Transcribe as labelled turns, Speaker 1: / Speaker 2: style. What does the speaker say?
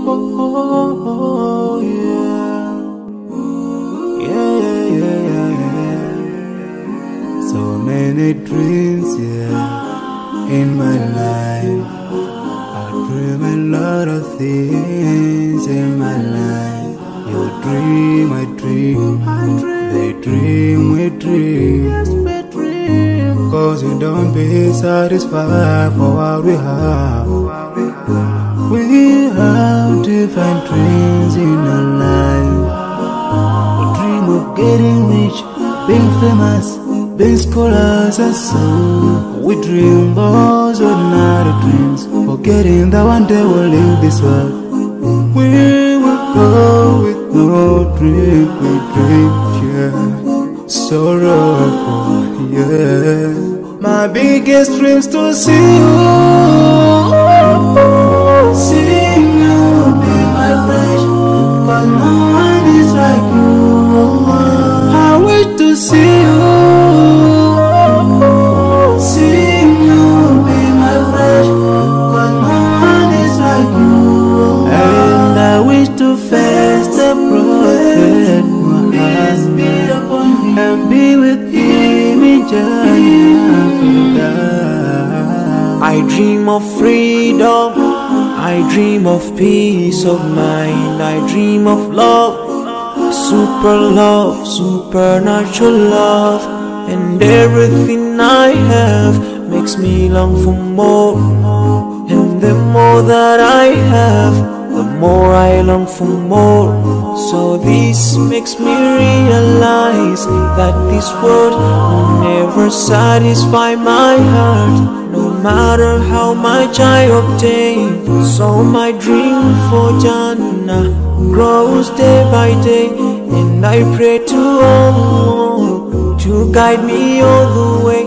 Speaker 1: oh, yeah. Yeah. So many dreams, yeah, in my life. I dream a lot of things in my life. You dream, I dream. They dream, we dream. Cause we don't be satisfied for what we have. We have different dreams in our life. We dream of getting rich, being famous, being scholars and so. We dream those ordinary dreams, forgetting that one day we'll leave this world. We will go with no dream, we dream, yeah. Sorrowful, yeah. My biggest dreams to see you, seeing you be my flesh, but no one is like you. I wish to see you, seeing you be my flesh, but no one is like you. And I wish to face the prophet Muhammad and be with him in Jannah.
Speaker 2: I dream of freedom, I dream of peace of mind, I dream of love, supernatural love, and everything I have makes me long for more. And the more that I have, the more I long for more. So this makes me realize that this world will never satisfy my heart, no matter how much I obtain. So my dream for Jannah grows day by day, and I pray to Allah to guide me all the way.